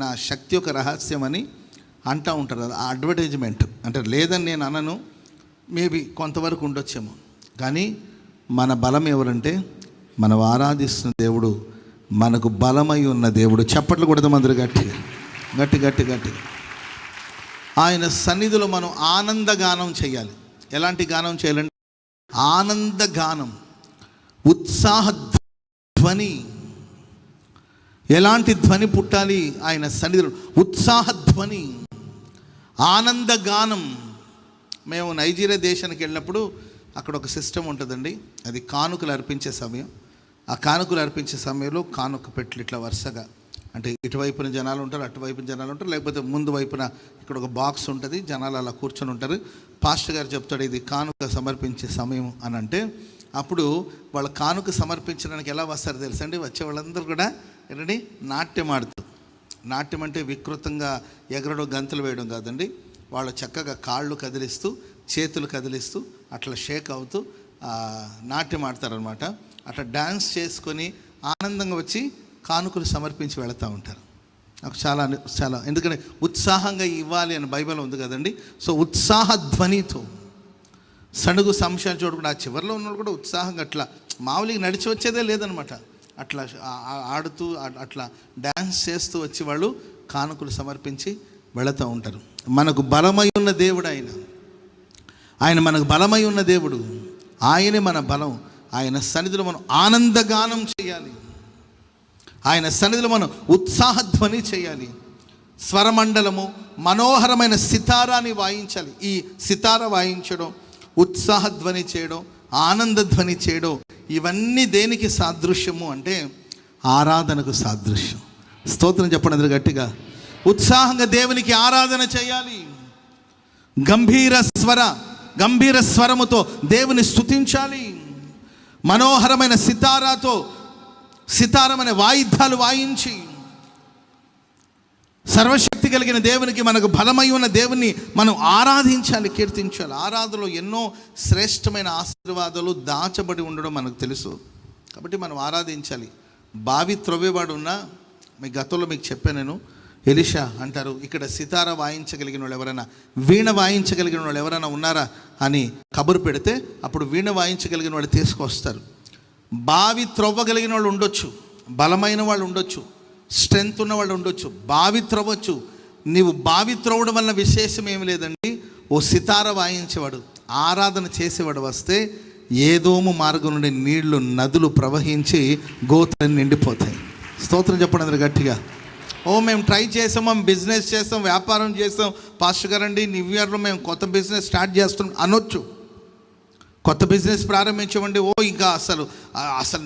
నా శక్తి యొక్క రహస్యం అని అంటూ ఉంటారు. అది అడ్వర్టైజ్మెంట్ అంటే లేదని నేను అనను, మేబీ కొంతవరకు ఉండొచ్చేమో. కానీ మన బలం ఎవరంటే మనం ఆరాధిస్తున్న దేవుడు మనకు బలమై ఉన్న దేవుడు. చప్పట్లు కొడదాం అందరూ గట్టి గట్టి గట్టి గట్టి. ఆయన సన్నిధిలో మనం ఆనందగానం చేయాలి. ఎలాంటి గానం చేయాలంటే ఆనందగానం, ఉత్సాహ ధ్వని. ఎలాంటి ధ్వని పుట్టాలి ఆయన సన్నిధిలో? ఉత్సాహ ధ్వని, ఆనందగానం. మేము నైజీరియా దేశానికి వెళ్ళినప్పుడు అక్కడ ఒక సిస్టమ్ ఉంటుందండి, అది కానుకలు అర్పించే సమయం. ఆ కానుకలు అర్పించే సమయంలో కానుక పెట్లు ఇట్లా వరుసగా, అంటే ఇటువైపున జనాలు ఉంటారు, అటువైపున జనాలు ఉంటారు, లేకపోతే ముందు వైపున ఇక్కడ ఒక బాక్స్ ఉంటుంది, జనాలు అలా కూర్చొని ఉంటారు. పాస్టర్ గారు చెప్తాడు ఇది కానుక సమర్పించే సమయం అని. అంటే అప్పుడు వాళ్ళ కానుక సమర్పించడానికి ఎలా వస్తారు తెలుసండి? వచ్చే వాళ్ళందరూ కూడా ఏంటండి నాట్యం ఆడుతూ. నాట్యం అంటే వికృతంగా ఎగరడం గంతులు వేయడం కాదండి. వాళ్ళు చక్కగా కాళ్ళు కదిలిస్తూ చేతులు కదిలిస్తూ అట్లా షేక్ అవుతూ నాట్యం ఆడతారనమాట. అట్లా డ్యాన్స్ చేసుకొని ఆనందంగా వచ్చి కానుకలు సమర్పించి వెళుతూ ఉంటారు. నాకు చాలా చాలా, ఎందుకంటే ఉత్సాహంగా ఇవ్వాలి అని బైబిల్ ఉంది కదండి. సో ఉత్సాహ ధ్వనితో సణుగు సంశయాలు చూడకుండా ఆ చివరిలో ఉన్నవాళ్ళు కూడా ఉత్సాహంగా అట్లా మామూలుగా నడిచి వచ్చేదే లేదనమాట. అట్లా ఆడుతూ అట్లా డ్యాన్స్ చేస్తూ వచ్చి వాళ్ళు కానుకలు సమర్పించి వెళుతూ ఉంటారు. మనకు బలమై ఉన్న దేవుడు ఆయన మనకు బలమై ఉన్న దేవుడు. ఆయనే మన బలం. ఆయన సన్నిధిలో మనం ఆనందగానం చేయాలి. ఆయన సన్నిధిలో మనం ఉత్సాహధ్వని చేయాలి. స్వరమండలము, మనోహరమైన సితారాని వాయించాలి. ఈ సితార వాయించడం, ఉత్సాహధ్వని చేయడం, ఆనందధ్వని చేయడం, ఇవన్నీ దేనికి సాదృశ్యము అంటే ఆరాధనకు సాదృశ్యం. స్తోత్రం చెప్పండి అందరూ గట్టిగా. ఉత్సాహంగా దేవునికి ఆరాధన చేయాలి. గంభీర స్వరముతో దేవుని స్తుతించాలి. మనోహరమైన సితారమైన వాయిద్యాలు వాయించి సర్వశక్తి కలిగిన దేవునికి, మనకు బలమై ఉన్న దేవుని మనం ఆరాధించాలి, కీర్తించాలి. ఆరాధనలో ఎన్నో శ్రేష్టమైన ఆశీర్వాదాలు దాచబడి ఉండడం మనకు తెలుసు. కాబట్టి మనం ఆరాధించాలి. బావి త్రవ్వేవాడు ఉన్నా, మీ గతంలో మీకు చెప్పాను నేను, ఎలీషా అంటారు ఇక్కడ సితార వాయించగలిగిన వాళ్ళు ఎవరైనా, వీణ వాయించగలిగిన వాళ్ళు ఎవరైనా ఉన్నారా అని కబురు పెడితే అప్పుడు వీణ వాయించగలిగిన వాళ్ళు తీసుకొస్తారు. బావి త్రవ్వగలిగిన వాళ్ళు ఉండొచ్చు, బలమైన వాళ్ళు ఉండొచ్చు, స్ట్రెంగ్త్ ఉన్న వాళ్ళు ఉండొచ్చు, బావి త్రవ్వచ్చు. నీవు బావి త్రవ్వడం వల్ల విశేషం ఏమి లేదండి. ఓ సితార వాయించేవాడు, ఆరాధన చేసేవాడు వస్తే ఏదోము మార్గం నుండి నీళ్లు, నదులు ప్రవహించి గోతులను నిండిపోతాయి. స్తోత్రం చెప్పండి అందరూ గట్టిగా. మేము ట్రై చేసాం, మేము బిజినెస్ చేస్తాం, వ్యాపారం చేస్తాం, పాస్టర్ గారండి న్యూ ఇయర్లో మేము కొత్త బిజినెస్ స్టార్ట్ చేస్తున్నాం అనొచ్చు. కొత్త బిజినెస్ ప్రారంభించామండి, ఇంకా అసలు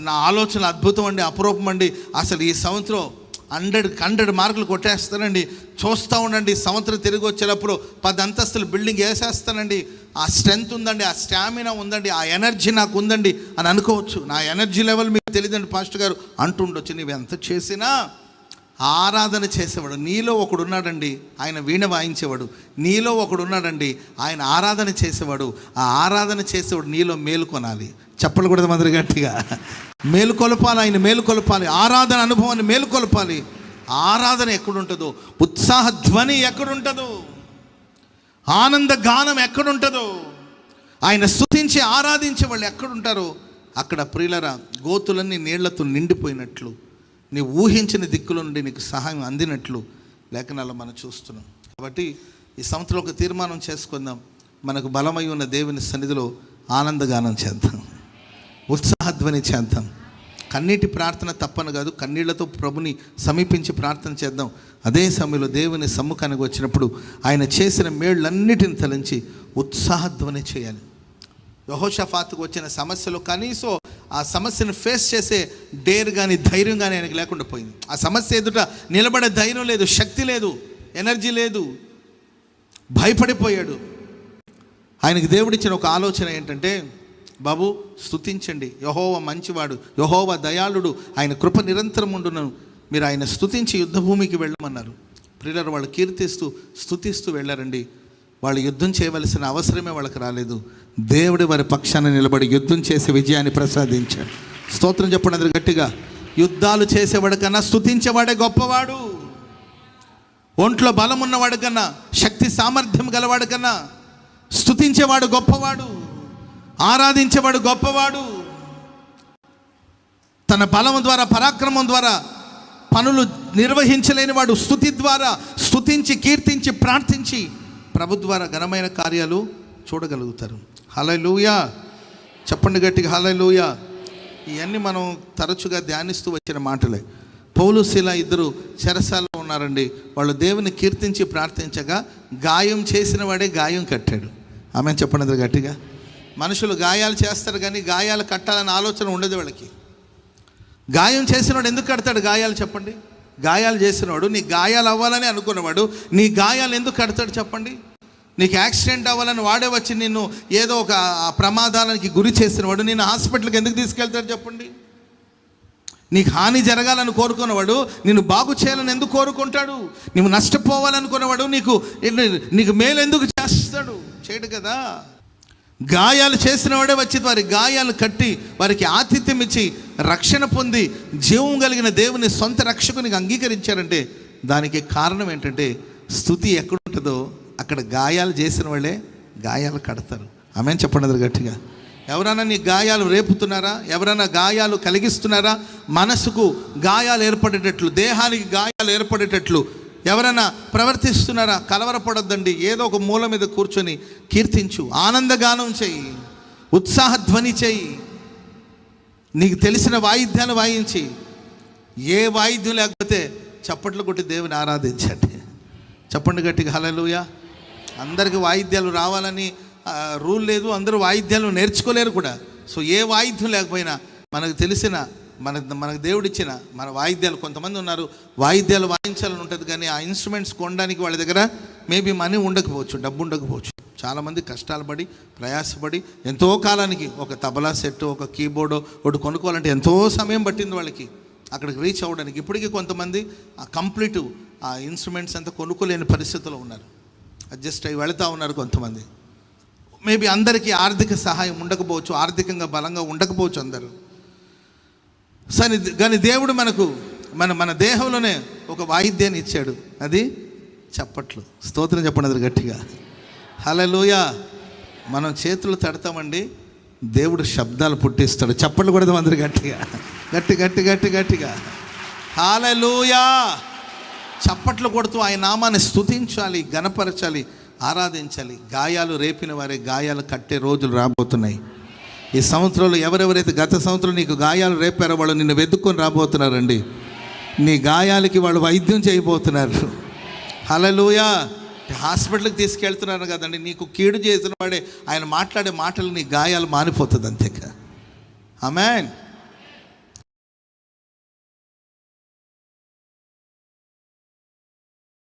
నా ఆలోచన అద్భుతం అండి, అపురూపం అండి, అసలు ఈ సంవత్సరం 100 మార్కులు కొట్టేస్తానండి, చూస్తూ ఉండండి, సంవత్సరం తిరిగి వచ్చేటప్పుడు 10 అంతస్తులు బిల్డింగ్ వేసేస్తానండి, ఆ స్ట్రెంగ్త్ ఉందండి, ఆ స్టామినా ఉందండి, ఆ ఎనర్జీ నాకు ఉందండి అని అనుకోవచ్చు. నా ఎనర్జీ లెవెల్ మీకు తెలియదండి పాస్టర్ గారు అంటుండొచ్చు. నువ్వు ఎంత చేసినా ఆరాధన చేసేవాడు నీలో ఒకడు ఉన్నాడండి, ఆయన వీణ వాయించేవాడు. నీలో ఒకడు ఉన్నాడండి, ఆయన ఆరాధన చేసేవాడు. ఆ ఆరాధన చేసేవాడు నీలో మేలుకొనాలి. చెప్పకూడదు మందరు గట్టిగా. మేలుకొలపాలి, ఆయన మేలుకొలపాలి. ఆరాధన అనుభవాన్ని మేలుకొలపాలి. ఆరాధన ఎక్కడుంటుందో, ఉత్సాహ ధ్వని ఎక్కడుంటుందో, ఆనంద గానం ఎక్కడుంటుందో, ఆయన స్తుతించి ఆరాధించే వాళ్ళు ఎక్కడుంటారో అక్కడ ప్రియులరా గోతులన్నీ నీళ్లతో నిండిపోయినట్లు, నీ ఊహించిన దిక్కుల నుండి నీకు సహాయం అందినట్లు లేఖనాల్లో మనం చూస్తున్నాం. కాబట్టి ఈ సంవత్సరం ఒక తీర్మానం చేసుకుందాం, మనకు బలమై ఉన్న దేవుని సన్నిధిలో ఆనందగానం చేద్దాం, ఉత్సాహధ్వని చేద్దాం. కన్నీటి ప్రార్థన తప్పను కాదు, కన్నీళ్లతో ప్రభుని సమీపించి ప్రార్థన చేద్దాం. అదే సమయంలో దేవుని సమ్ముఖానికి వచ్చినప్పుడు ఆయన చేసిన మేళ్ళన్నిటిని తలంచి ఉత్సాహధ్వని చేయాలి. యెహోషాఫాతుకు వచ్చిన సమస్యలో కనీసం ఆ సమస్యను ఫేస్ చేసే డేర్ కానీ ధైర్యం కానీ ఆయనకు లేకుండా పోయింది. ఆ సమస్య ఎదుట నిలబడే ధైర్యం లేదు, శక్తి లేదు, ఎనర్జీ లేదు, భయపడిపోయాడు. ఆయనకు దేవుడిచ్చిన ఒక ఆలోచన ఏంటంటే, బాబు స్తుతించండి, యెహోవా మంచివాడు, యెహోవా దయాళుడు, ఆయన కృప నిరంతరం ఉండును, మీరు ఆయన స్తుతించి యుద్ధభూమికి వెళ్ళమన్నారు. ప్రియులారా వాళ్ళు కీర్తిస్తూ స్తుతిస్తూ వెళ్ళారండి. వాళ్ళు యుద్ధం చేయవలసిన అవసరమే వాళ్ళకి రాలేదు. దేవుడు వారి పక్షాన నిలబడి యుద్ధం చేసి విజయాన్ని ప్రసాదించాడు. స్తోత్రం చెప్పండి అందరూ గట్టిగా. యుద్ధాలు చేసేవాడు కన్నా స్తుతించేవాడే గొప్పవాడు. ఒంట్లో బలం ఉన్నవాడు కన్నా, శక్తి సామర్థ్యం గలవాడు కన్నా స్తుతించేవాడు గొప్పవాడు, ఆరాధించేవాడు గొప్పవాడు. తన బలం ద్వారా, పరాక్రమం ద్వారా పనులు నిర్వహించలేని వాడు స్తుతి ద్వారా స్తుతించి, కీర్తించి, ప్రార్థించి ప్రభు ద్వారా ఘనమైన కార్యాలు చూడగలుగుతారు. హల్లెలూయా, చెప్పండి గట్టిగా హల్లెలూయా. ఇవన్నీ మనం తరచుగా ధ్యానిస్తూ వచ్చిన మాటలే. పౌలు శీల ఇద్దరు చెరసాలలో ఉన్నారండి. వాళ్ళు దేవుని కీర్తించి ప్రార్థించగా గాయం చేసిన వాడే గాయం కట్టాడు. ఆమె చెప్పండి గట్టిగా. మనుషులు గాయాలు చేస్తారు కానీ గాయాలు కట్టాలనే ఆలోచన ఉండదు వాళ్ళకి. గాయం చేసినవాడు ఎందుకు కడతాడు గాయాలు చెప్పండి? గాయాలు చేసినవాడు, నీ గాయాలు అవ్వాలని అనుకున్నవాడు నీ గాయాలు ఎందుకు కడతాడు చెప్పండి? నీకు యాక్సిడెంట్ అవ్వాలని వాడే వచ్చి నిన్ను ఏదో ఒక ప్రమాదానికి గురి చేసినవాడు నిన్ను హాస్పిటల్కి ఎందుకు తీసుకెళ్తాడు చెప్పండి? నీకు హాని జరగాలని కోరుకున్నవాడు నిన్ను బాగు చేయాలని ఎందుకు కోరుకుంటాడు? నువ్వు నష్టపోవాలనుకున్నవాడు నీకు మేలు ఎందుకు చేస్తాడు? చేయడు కదా. గాయాలు చేసిన వాడే వచ్చి వారి గాయాలు కట్టి వారికి ఆతిథ్యం ఇచ్చి రక్షణ పొంది జీవం కలిగిన దేవుని సొంత రక్షకునికి అంగీకరించారంటే దానికి కారణం ఏంటంటే స్తుతి ఎక్కడుంటుందో అక్కడ గాయాలు చేసిన వాళ్ళే గాయాలు కడతారు. ఆమె చెప్పండి గట్టిగా. ఎవరైనా నీ గాయాలు రేపుతున్నారా? ఎవరైనా గాయాలు కలిగిస్తున్నారా? మనసుకు గాయాలు ఏర్పడేటట్లు, దేహానికి గాయాలు ఏర్పడేటట్లు ఎవరైనా ప్రవర్తిస్తున్నారా? కలవరపడొద్దండి. ఏదో ఒక మూల మీద కూర్చొని కీర్తించు, ఆనందగానం చెయ్యి, ఉత్సాహధ్వని చెయ్యి, నీకు తెలిసిన వాయిద్యాలు వాయించి. ఏ వాయిద్యం లేకపోతే చప్పట్లు కొట్టి దేవుని ఆరాధించండి. చెప్పండి గట్టిగా హల్లెలూయా. అందరికీ వాయిద్యాలు రావాలని రూల్ లేదు, అందరూ వాయిద్యాలు నేర్చుకోలేరు కూడా. సో ఏ వాయిద్యం లేకపోయినా మనకు తెలిసిన మనకు దేవుడిచ్చిన మన వాయిద్యాలు, కొంతమంది ఉన్నారు వాయిద్యాలు వాయించాలని ఉంటుంది కానీ ఆ ఇన్స్ట్రుమెంట్స్ కొనడానికి వాళ్ళ దగ్గర మేబీ మనీ ఉండకపోవచ్చు, డబ్బు ఉండకపోవచ్చు. చాలామంది కష్టాలు పడి ప్రయాసపడి ఎంతో కాలానికి ఒక తబలా సెట్, ఒక కీబోర్డు ఒకటి కొనుక్కోవాలంటే ఎంతో సమయం పట్టింది వాళ్ళకి అక్కడికి రీచ్ అవ్వడానికి. ఇప్పటికీ కొంతమంది ఆ కంప్లీట్ ఆ ఇన్స్ట్రుమెంట్స్ అంతా కొనుక్కోలేని పరిస్థితుల్లో ఉన్నారు, అడ్జస్ట్ అయ్యి వెళుతూ ఉన్నారు కొంతమంది. మేబీ అందరికీ ఆర్థిక సహాయం ఉండకపోవచ్చు, ఆర్థికంగా బలంగా ఉండకపోవచ్చు అందరూ. సరే, కానీ దేవుడు మనకు మన దేహంలోనే ఒక వాయిద్యాన్ని ఇచ్చాడు, అది చప్పట్లు. స్తోత్రం చెప్పండి గట్టిగా హల్లెలూయా. మనం చేతులు తడతామండి, దేవుడు శబ్దాలు పుట్టిస్తాడు. చప్పట్లు కొడదాం అందరు గట్టిగా, గట్టి గట్టి గట్టి గట్టిగా హల్లెలూయా. చప్పట్లు కొడుతూ ఆయన నామాన్ని స్తుతించాలి, గణపరచాలి, ఆరాధించాలి. గాయాలు రేపిన వారే గాయాలు కట్టే రోజులు రాబోతున్నాయి. ఈ సంవత్సరంలో ఎవరెవరైతే గత సంవత్సరం నీకు గాయాలు రేపారో వాళ్ళు నిన్ను వెతుక్కొని రాబోతున్నారండి. నీ గాయాలకి వాళ్ళు వైద్యం చేయబోతున్నారు. హల్లెలూయా. హాస్పిటల్కి తీసుకెళ్తున్నారు కదండి, నీకు కీడు చేసిన వాడే ఆయన మాట్లాడే మాటలు నీ గాయాలు మానిపోతుంది అంతేకా. ఆమేన్.